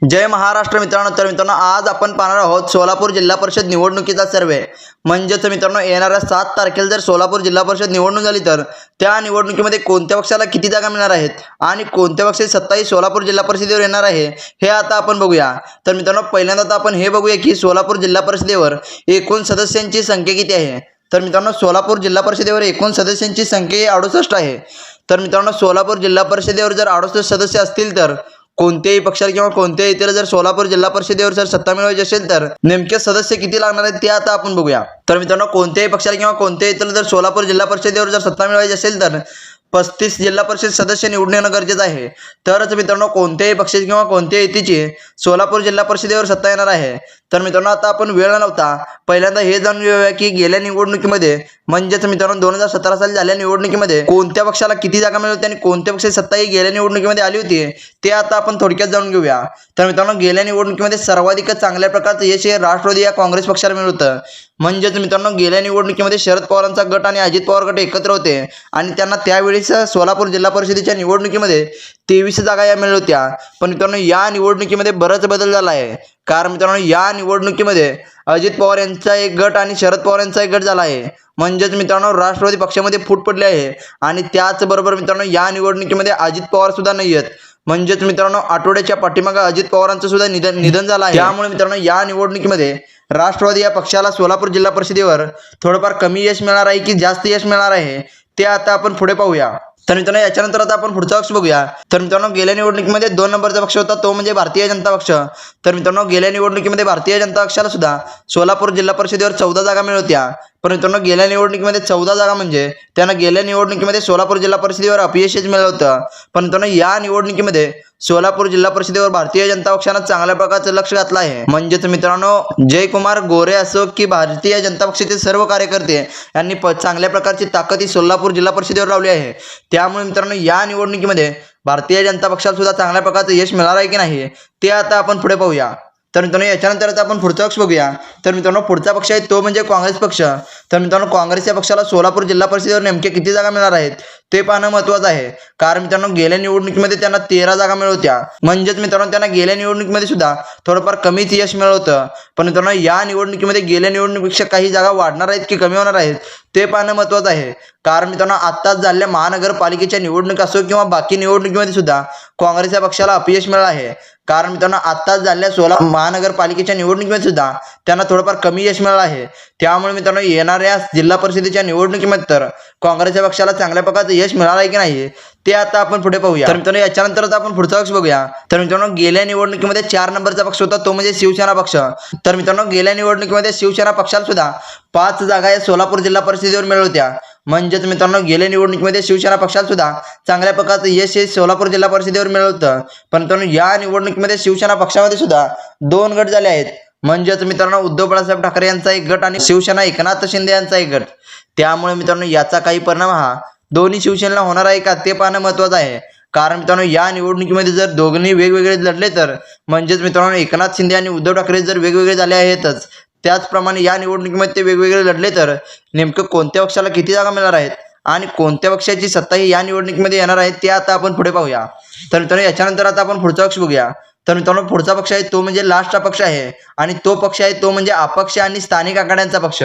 जय महाराष्ट्र मित्रांनो. तर मित्रांनो, आज आपण पाहणार आहोत सोलापूर जिल्हा परिषद निवडणुकीचा सर्वे. म्हणजेच मित्रांनो, येणाऱ्या 7 तारखेला जर सोलापूर जिल्हा परिषद निवडणूक झाली तर त्या निवडणुकीमध्ये कोणत्या पक्षाला किती जागा मिळणार आहेत आणि कोणत्या पक्षाची सत्ताही सोलापूर जिल्हा परिषदेवर येणार आहे हे आता आपण बघूया. तर मित्रांनो, पहिल्यांदा तर आपण हे बघूया की सोलापूर जिल्हा परिषदेवर एकूण सदस्यांची संख्या किती आहे. तर मित्रांनो, सोलापूर जिल्हा परिषदेवर एकूण सदस्यांची संख्या 68 आहे. तर मित्रांनो, सोलापूर जिल्हा परिषदेवर जर 68 सदस्य असतील तर कोणत्याही पक्षाला किंवा कोणत्याही इतर जर सोलापूर जिल्हा परिषदेवर जर सत्ता मिळवायची असेल तर नेमके सदस्य किती लागणार आहेत ते आता आपण बघूया. तर मित्रांनो, कोणत्याही पक्षाला किंवा कोणत्याही इतर जर सोलापूर जिल्हा परिषदेवर जर सत्ता मिळवायची असेल तर 35 जिल्हा परिषद सदस्य निवडून येणं गरजेचं आहे. तरच मित्रांनो, कोणत्याही पक्षाची किंवा कोणत्याही युतीची सोलापूर जिल्हा परिषदेवर सत्ता येणार आहे. तर मित्रांनो, आता आपण वेळ न लावता पहिल्यांदा हे जाणून घेऊया की गेल्या निवडणुकीमध्ये म्हणजेच मित्रांनो 2017 साली झालेल्या निवडणुकीमध्ये कोणत्या पक्षाला किती जागा मिळाली आणि कोणत्या पक्षाची सत्ता ही गेल्या निवडणुकीमध्ये आली होती ते आता आपण थोडक्यात जाणून घेऊया. तर मित्रांनो, गेल्या निवडणुकीमध्ये सर्वाधिक चांगल्या प्रकारचं यश हे राष्ट्रवादी या काँग्रेस पक्षाला मिळत होतं. म्हणजेच मित्रांनो, गेल्या निवडणुकीमध्ये शरद पवारांचा गट आणि अजित पवार गट एकत्र होते आणि त्यांना त्यावेळेस सोलापूर जिल्हा परिषदेच्या निवडणुकीमध्ये 23 जागा या मिळाल्या होत्या. पण मित्रांनो, या निवडणुकीमध्ये बराच बदल झाला आहे. कारण मित्रांनो, या निवडणुकीमध्ये अजित पवार यांचा एक गट आणि शरद पवार यांचा एक गट झाला आहे. म्हणजेच मित्रांनो, राष्ट्रवादी पक्षामध्ये फूट पडली आहे आणि त्याचबरोबर मित्रांनो, या निवडणुकीमध्ये अजित पवार सुद्धा नाही आहेत. म्हणजेच मित्रांनो, आठवड्याच्या पाठीमागे अजित पवारांचं सुद्धा निधन झालं आहे. त्यामुळे मित्रांनो, या निवडणुकीमध्ये राष्ट्रवादी या पक्षाला सोलापूर जिल्हा परिषदेवर थोडंफार कमी यश मिळणार आहे की जास्त यश मिळणार आहे ते आता आपण पुढे पाहूया. तर मित्रांनो, याच्यानंतर आता आपण पुढचा पक्ष बघूया. तर मित्रांनो, गेल्या निवडणुकीमध्ये 2 नंबरचा पक्ष होता तो म्हणजे भारतीय जनता पक्ष. तर मित्रांनो, गेल्या निवडणुकीमध्ये भारतीय जनता पक्षाला सुद्धा सोलापूर जिल्हा परिषदेवर 14 जागा मिळत होत्या. पण मित्रांनो, गेल्या निवडणुकीमध्ये 14 जागा म्हणजे त्यांना गेल्या निवडणुकीमध्ये सोलापूर जिल्हा परिषदेवर अपयशच मिळालं होतं. पण मित्रांनो, या निवडणुकीमध्ये सोलापूर जिल्हा परिषदेवर भारतीय जनता पक्षानं चांगल्या प्रकारचं लक्ष घातलं आहे. म्हणजेच मित्रांनो, जयकुमार गोरे असो की भारतीय जनता पक्षाचे सर्व कार्यकर्ते यांनी चांगल्या प्रकारची ताकद ही सोलापूर जिल्हा परिषदेवर लावली आहे. त्यामुळे मित्रांनो, या निवडणुकीमध्ये भारतीय जनता पक्षाला सुद्धा चांगल्या प्रकारचं यश मिळणार आहे की नाही ते आता आपण पुढे पाहूया. तर मित्रांनो, याच्यानंतर आता आपण पुढचा पक्ष बघूया. तर मित्रांनो, पुढचा पक्ष आहे तो म्हणजे काँग्रेस पक्ष. तर मित्रांनो, काँग्रेस या पक्षाला सोलापूर जिल्हा परिषदेवर नेमके किती जागा मिळणार आहेत ते पाहणं महत्त्वाचं आहे. कारण मित्रांनो, गेल्या निवडणुकीमध्ये त्यांना 13 जागा मिळत होत्या. म्हणजेच मित्रांनो, त्यांना गेल्या निवडणुकीमध्ये सुद्धा थोडंफार कमीच यश मिळत होतं. पण मित्रांनो, या निवडणुकीमध्ये गेल्या निवडणुकीपेक्षा काही जागा वाढणार आहेत की कमी होणार आहेत ते पाहणं महत्त्वाचं आहे. कारण मित्रांनो, आत्ताच झालेल्या महानगरपालिकेच्या निवडणूक असो किंवा बाकी निवडणुकीमध्ये सुद्धा काँग्रेस या पक्षाला अपयश मिळालं आहे. कारण मित्रांनो, आत्ताच झालेल्या सोलापूर महानगरपालिकेच्या निवडणुकीमध्ये सुद्धा त्यांना थोडंफार कमी यश मिळालं आहे. त्यामुळे मित्रांनो, येणाऱ्या जिल्हा परिषदेच्या निवडणुकीमध्ये तर काँग्रेसच्या पक्षाला चांगल्या प्रकारचं यश मिळालं आहे की नाही ते आता आपण पुढे पाहूया. तर मित्रांनो, याच्यानंतर आपण पुढचा पक्ष बघूया. तर मित्रांनो, गेल्या निवडणुकीमध्ये 4 नंबरचा पक्ष होता तो म्हणजे शिवसेना पक्ष. तर मित्रांनो, गेल्या निवडणुकीमध्ये शिवसेना पक्षाला सुद्धा 5 जागा या सोलापूर जिल्हा परिषदेवर मिळाल्या होत्या. म्हणजेच मित्रांनो, गेल्या निवडणुकीमध्ये शिवसेना पक्षाला सुद्धा चांगल्या प्रकारचं यश हे सोलापूर जिल्हा परिषदेवर मिळालं होतं. पण मित्रांनो, या निवडणुकीमध्ये शिवसेना पक्षामध्ये सुद्धा 2 गट झाले आहेत. म्हणजेच मित्रांनो, उद्धव बाळासाहेब ठाकरे यांचा एक गट आणि शिवसेना एकनाथ शिंदे यांचा एक गट. त्यामुळे मित्रांनो, याचा काही परिणाम हा दोन्ही शिवसेनेला होणार आहे का ते पाहणं महत्त्वाचं आहे. कारण मित्रांनो, या निवडणुकीमध्ये जर दोघांनी वेगवेगळे लढले तर म्हणजेच मित्रांनो, एकनाथ शिंदे आणि उद्धव ठाकरे जर वेगवेगळे झाले आहेतच, त्याचप्रमाणे या निवडणुकीमध्ये ते वेगवेगळे लढले तर नेमकं कोणत्या पक्षाला किती जागा मिळणार आहेत आणि कोणत्या पक्षाची सत्ता ही या निवडणुकीमध्ये येणार आहे ते आता आपण पुढे पाहूया. तर मित्रांनो, याच्यानंतर आता आपण पुढचा पक्ष बघूया. तर मित्रांनो, पुढचा पक्ष आहे तो म्हणजे लास्टचा पक्ष आहे आणि तो पक्ष आहे तो म्हणजे अपक्ष आणि स्थानिक आघाड्यांचा पक्ष.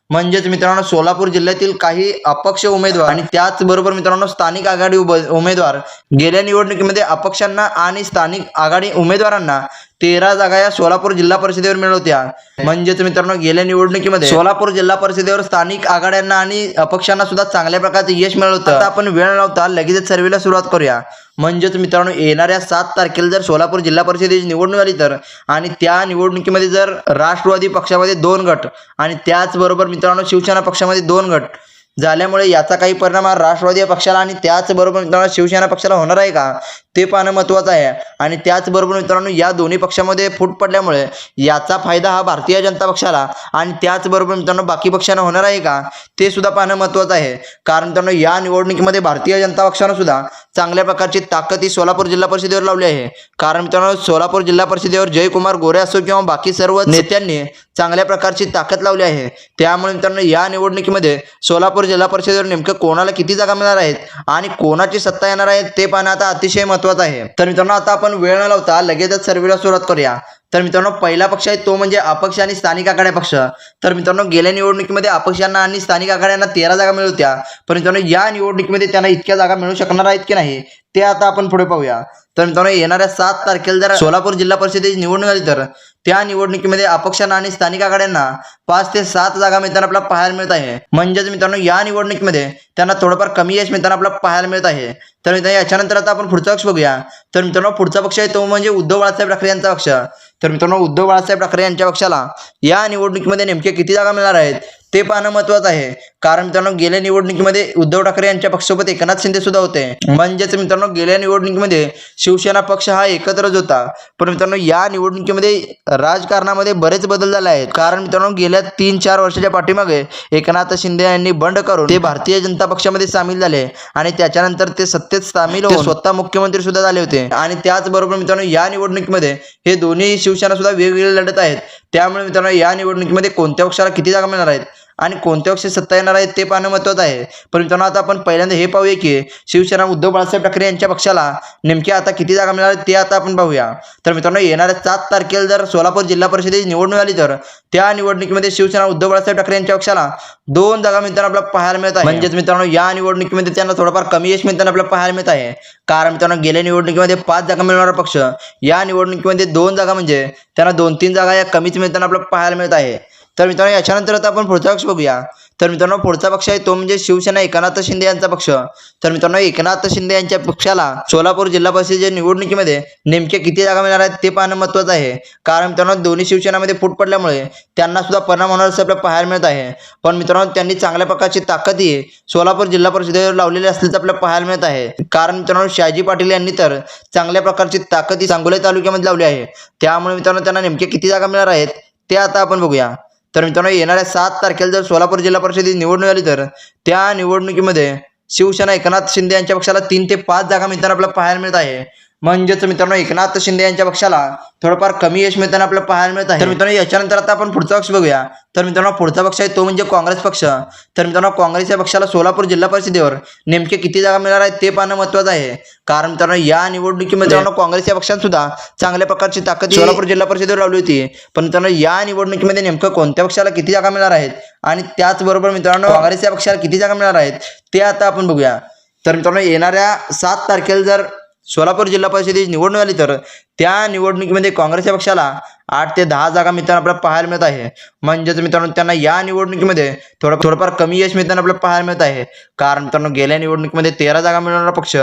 म्हणजेच मित्रांनो, सोलापूर जिल्ह्यातील काही अपक्ष उमेदवार आणि त्याचबरोबर मित्रांनो स्थानिक आघाडी उमेदवार गेल्या निवडणुकीमध्ये अपक्षांना आणि स्थानिक आघाडी उमेदवारांना 13 जागा या सोलापूर जिल्हा परिषदेवर मिळत होत्या. म्हणजेच मित्रांनो, गेल्या निवडणुकीमध्ये सोलापूर जिल्हा परिषदेवर स्थानिक आघाड्यांना आणि अपक्षांना सुद्धा चांगल्या प्रकारचे यश मिळत होतं. आता आपण वेळ लावता लगेच सर्वेला सुरुवात करूया. म्हणजेच मित्रांनो, येणाऱ्या 7 तारखेला जर सोलापूर जिल्हा परिषदेची निवडणूक झाली तर आणि त्या निवडणुकीमध्ये जर राष्ट्रवादी पक्षामध्ये 2 गट आणि त्याचबरोबर मित्रांनो शिवसेना पक्षामध्ये 2 गट झाल्यामुळे याचा काही परिणाम हा राष्ट्रवादी पक्षाला आणि त्याचबरोबर मित्रांनो शिवसेना पक्षाला होणार आहे का ते पाहणं महत्त्वाचं आहे. आणि त्याचबरोबर मित्रांनो, या दोन्ही पक्षामध्ये फूट पडल्यामुळे याचा फायदा हा भारतीय जनता पक्षाला आणि त्याचबरोबर मित्रांनो बाकी पक्षांना होणार आहे का ते सुद्धा पाहणं महत्त्वाचं आहे. कारण मित्रांनो, या निवडणुकीमध्ये भारतीय जनता पक्षानं सुद्धा चांगल्या प्रकारची ताकद ही सोलापूर जिल्हा परिषदेवर लावली आहे. कारण मित्रांनो, सोलापूर जिल्हा परिषदेवर जयकुमार गोरे असो किंवा बाकी सर्व नेत्यांनी चांगल्या प्रकारची ताकद लावली आहे. त्यामुळे मित्रांनो, या निवडणुकीमध्ये सोलापूर जिल्हा परिषदेवर नेमकं कोणाला किती जागा मिळणार आहेत आणि कोणाची सत्ता येणार आहे ते पाहणं आता अतिशय महत्त्वाचं आहे. तर मित्रांनो, आता आपण वेळ न लावता लगेचच सर्वेला सुरुवात करूया. तर मित्रांनो, पहिला पक्ष आहे तो म्हणजे अपक्ष आणि स्थानिक आघाड्या पक्ष. तर मित्रांनो, गेल्या निवडणुकीमध्ये अपक्षांना आणि स्थानिक आघाड्यांना 13 जागा मिळत होत्या. पण मित्रांनो, या निवडणुकीमध्ये त्यांना इतक्या जागा मिळू शकणार आहेत की नाही ते आता आपण पुढे पाहूया. तर मित्रांनो, येणाऱ्या 7 तारखेला जर सोलापूर जिल्हा परिषदेची निवडणूक झाली तर त्या निवडणुकीमध्ये अपक्षांना आणि स्थानिक आघाड्यांना 5 ते 7 जागा मिळताना आपल्याला पाहायला मिळत आहे. म्हणजेच मित्रांनो, या निवडणुकीमध्ये त्यांना थोडंफार कमी यश मिळताना आपल्याला पाहायला मिळत आहे. तर मित्रांनो, याच्यानंतर आता आपण पुढचा पक्ष बघूया. तर मित्रांनो, पुढचा पक्ष आहे तो म्हणजे उद्धव बाळासाहेब ठाकरे यांचा पक्ष. तर मित्रांनो, उद्धव बाळासाहेब ठाकरे यांच्या पक्षाला या निवडणुकीमध्ये नेमके किती जागा मिळणार आहेत ते पाहणं महत्त्वाचं आहे. कारण मित्रांनो, गेल्या निवडणुकीमध्ये उद्धव ठाकरे यांच्या पक्षासोबत एकनाथ शिंदे सुद्धा होते. म्हणजेच मित्रांनो, गेल्या निवडणुकीमध्ये शिवसेना पक्ष हा एकत्रच होता. पण मित्रांनो, या निवडणुकीमध्ये राजकारणामध्ये बरेच बदल झाले आहेत. कारण मित्रांनो, गेल्या 3-4 वर्षाच्या पाठीमागे एकनाथ शिंदे यांनी बंड करून ते भारतीय जनता पक्षामध्ये सामील झाले आणि त्याच्यानंतर ते सत्तेत सामील होऊन स्वतः मुख्यमंत्री सुद्धा झाले होते. आणि त्याचबरोबर मित्रांनो, या निवडणुकीमध्ये हे दोन्ही शिवसेना सुद्धा वेगवेगळे लढत आहेत. त्यामुळे मित्रांनो, या निवडणुकीमध्ये कोणत्या पक्षाला किती जागा मिळणार आहेत आणि कोणत्या पक्षाची सत्ता येणार आहे ते पाहणं महत्त्वाचं आहे. पण मित्रांनो, आता आपण पहिल्यांदा हे पाहूया की शिवसेना उद्धव बाळासाहेब ठाकरे यांच्या पक्षाला नेमके आता किती जागा मिळणार आहेत ते आता आपण पाहूया. तर मित्रांनो, येणाऱ्या 7 तारखेला जर सोलापूर जिल्हा परिषदेची निवडणूक झाली तर त्या निवडणुकीमध्ये शिवसेना उद्धव बाळासाहेब ठाकरे यांच्या पक्षाला 2 जागा मिळताना आपल्याला पाहायला मिळत आहे. म्हणजेच मित्रांनो, या निवडणुकीमध्ये त्यांना थोडंफार कमी यश मिळताना आपल्याला पाहायला मिळत आहे. कारण मित्रांनो, गेल्या निवडणुकीमध्ये 5 जागा मिळणारा पक्ष या निवडणुकीमध्ये 2 जागा म्हणजे त्यांना 2-3 जागा या कमीच मिळताना आपल्याला पाहायला मिळत आहे. तर मित्रांनो, याच्यानंतर आता आपण पुढचा पक्ष बघूया. तर मित्रांनो, पुढचा पक्ष आहे तो म्हणजे शिवसेना एकनाथ शिंदे यांचा पक्ष. तर मित्रांनो, एकनाथ शिंदे यांच्या पक्षाला सोलापूर जिल्हा परिषदेच्या निवडणुकीमध्ये नेमके किती जागा मिळणार आहेत ते पाहणं महत्त्वाचं आहे. कारण मित्रांनो, दोन्ही शिवसेनामध्ये फूट पडल्यामुळे त्यांना सुद्धा परिणाम होणार असं आपल्याला पाहायला मिळत आहे. पण मित्रांनो, त्यांनी चांगल्या प्रकारची ताकदही सोलापूर जिल्हा परिषदेवर लावलेली असल्याचं आपल्याला पाहायला मिळत आहे. कारण मित्रांनो, शहाजी पाटील यांनी तर चांगल्या प्रकारची ताकद ही सांगोला तालुक्यामध्ये लावली आहे. त्यामुळे मित्रांनो, त्यांना नेमके किती जागा मिळणार आहेत ते आता आपण बघूया. तर मित्रांनो, येणाऱ्या 7 तारखेला जर सोलापूर जिल्हा परिषदेची निवडणूक झाली तर त्या निवडणुकीमध्ये शिवसेना एकनाथ शिंदे यांच्या पक्षाला 3 ते 5 जागा मिळताना आपल्याला पाहायला मिळत आहे. म्हणजेच मित्रांनो, एकनाथ शिंदे यांच्या पक्षाला थोडंफार कमी यश मिळताना आपल्याला पाहायला मिळत आहे. तर मित्रांनो, याच्यानंतर आता आपण पुढचा पक्ष बघूया. तर मित्रांनो, पुढचा पक्ष आहे तो म्हणजे काँग्रेस पक्ष. तर मित्रांनो, काँग्रेस या पक्षाला सोलापूर जिल्हा परिषदेवर नेमके किती जागा मिळणार आहेत ते पाहणं महत्त्वाचं आहे. कारण मित्रांनो, या निवडणुकीमध्ये काँग्रेस या पक्षात सुद्धा चांगल्या प्रकारची ताकद सोलापूर जिल्हा परिषदेवर लावली होती. पण मित्रांनो, या निवडणुकीमध्ये नेमकं कोणत्या पक्षाला किती जागा मिळणार आहेत आणि त्याचबरोबर मित्रांनो, काँग्रेस या पक्षाला किती जागा मिळणार आहेत ते आता आपण बघूया. तर मित्रांनो, येणाऱ्या 7 तारखेला जर सोलापूर जिल्हा परिषदेची निवडणूक झाली तर त्या निवडणुकीमध्ये काँग्रेस या पक्षाला 8 ते 10 जागा मिळताना आपल्याला पाहायला मिळत आहे. म्हणजेच मित्रांनो, त्यांना या निवडणुकीमध्ये थोडंफार कमी यश मिळताना आपल्याला पाहायला मिळत आहे. कारण मित्रांनो, गेल्या निवडणुकीमध्ये 13 जागा मिळणारा पक्ष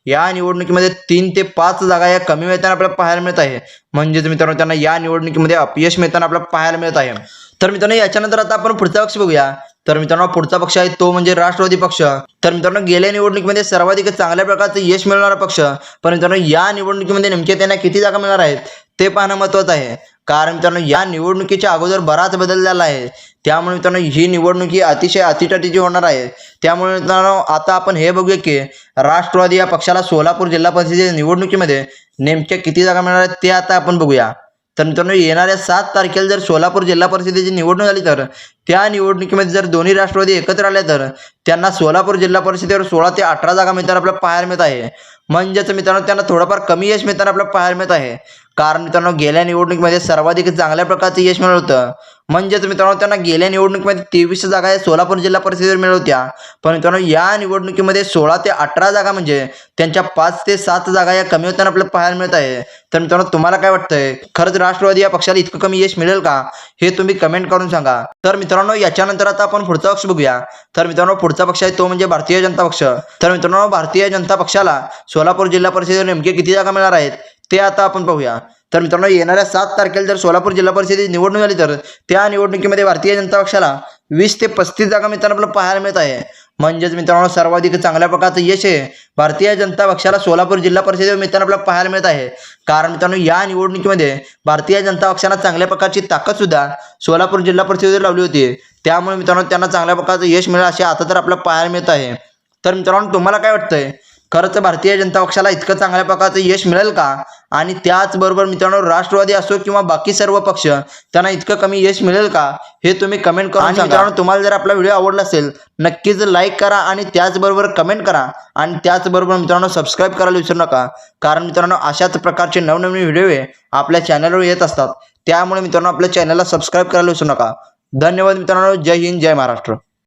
या निवडणुकीमध्ये 3 ते 5 जागा या कमी मिळताना आपल्याला पाहायला मिळत आहे. म्हणजेच मित्रांनो, त्यांना या निवडणुकीमध्ये अपयश मिळताना आपल्याला पाहायला मिळत आहे. तर मित्रांनो, याच्यानंतर आता आपण पुढचा पक्ष बघूया. तर मित्रांनो, पुढचा पक्ष आहे तो म्हणजे राष्ट्रवादी पक्ष. तर मित्रांनो, गेल्या निवडणुकीमध्ये सर्वाधिक चांगल्या प्रकारचं यश मिळणारा पक्ष. पण मित्रांनो, या निवडणुकीमध्ये नेमके त्यांना किती जागा मिळणार आहेत ते पाहणं महत्त्वाचं आहे. कारण मित्रांनो, या निवडणुकीच्या अगोदर बराच बदल झाला आहे. त्यामुळे मित्रांनो, ही निवडणूक ही अतिशय अतिटटीची होणार आहे. त्यामुळे मित्रांनो, आता आपण हे बघूया की राष्ट्रवादी या पक्षाला सोलापूर जिल्हा परिषदेच्या निवडणुकीमध्ये नेमक्या किती जागा मिळणार आहेत ते आता आपण बघूया. तर मित्रांनो, येणाऱ्या 7 तारखेला जर सोलापूर जिल्हा परिषदेची निवडणूक झाली तर त्या निवडणुकीमध्ये जर दोन्ही राष्ट्रवादी एकत्र आले तर त्यांना सोलापूर जिल्हा परिषदेवर 16 ते 18 जागा मिळताना आपल्याला पाहायला मिळत आहे. म्हणजेच मित्रांनो, त्यांना थोडंफार कमी यश मिळताना आपल्याला पाहायला मिळत आहे. कारण मित्रांनो, गेल्या निवडणुकीमध्ये सर्वाधिक चांगल्या प्रकारचं यश मिळालं होतं. म्हणजेच मित्रांनो, त्यांना गेल्या निवडणुकीमध्ये 23 जागा या सोलापूर जिल्हा परिषदेवर मिळत होत्या. पण मित्रांनो, या निवडणुकीमध्ये 16 ते 18 जागा म्हणजे त्यांच्या 5 ते 7 जागा या कमी होताना आपल्याला पाहायला मिळत आहे. तर मित्रांनो, तुम्हाला काय वाटतंय, खरंच राष्ट्रवादी या पक्षाला इतकं कमी यश मिळेल का हे तुम्ही कमेंट करून सांगा. तर मित्रांनो, याच्यानंतर आता आपण पुढचा पक्ष बघूया. तर मित्रांनो, पुढचा पक्ष आहे तो म्हणजे भारतीय जनता पक्ष. तर मित्रांनो, भारतीय जनता पक्षाला सोलापूर जिल्हा परिषदेवर नेमके किती जागा मिळणार आहेत ते आता आपण पाहूया. तर मित्रांनो, येणाऱ्या 7 तारखेला जर सोलापूर जिल्हा परिषदेची निवडणूक झाली तर त्या निवडणुकीमध्ये भारतीय जनता पक्षाला 20 ते 35 जागा मिळताना आपल्याला पाहायला मिळत आहे. म्हणजेच मित्रांनो, सर्वाधिक चांगल्या प्रकारचं यश आहे भारतीय जनता पक्षाला सोलापूर जिल्हा परिषदेवर मिळताना आपल्याला पाहायला मिळत आहे. कारण मित्रांनो, या निवडणुकीमध्ये भारतीय जनता पक्षाला चांगल्या प्रकारची ताकद सुद्धा सोलापूर जिल्हा परिषदेवर लावली होती. त्यामुळे मित्रांनो, त्यांना चांगल्या प्रकारचं यश मिळेल असे आता तर आपल्याला पाहायला मिळत आहे. तर मित्रांनो, तुम्हाला काय वाटतंय, खरंच भारतीय जनता पक्षाला इतकं चांगल्या प्रकारचं यश मिळेल का? आणि त्याचबरोबर मित्रांनो राष्ट्रवादी असो किंवा बाकी सर्व पक्ष त्यांना इतकं कमी यश मिळेल का? हे तुम्ही कमेंट करून सांगा. मित्रांनो तुम्हाला जर आपला व्हिडिओ आवडला असेल नक्कीच लाईक करा आणि त्याचबरोबर कमेंट करा आणि त्याचबरोबर मित्रांनो सबस्क्राईब करायला विसरू नका. कारण मित्रांनो अशाच प्रकारचे नवनवीन व्हिडिओ आपल्या चॅनलवर येत असतात. त्यामुळे मित्रांनो आपल्या चॅनलला सबस्क्राईब करायला विसरू नका. धन्यवाद मित्रांनो. जय हिंद जय महाराष्ट्र.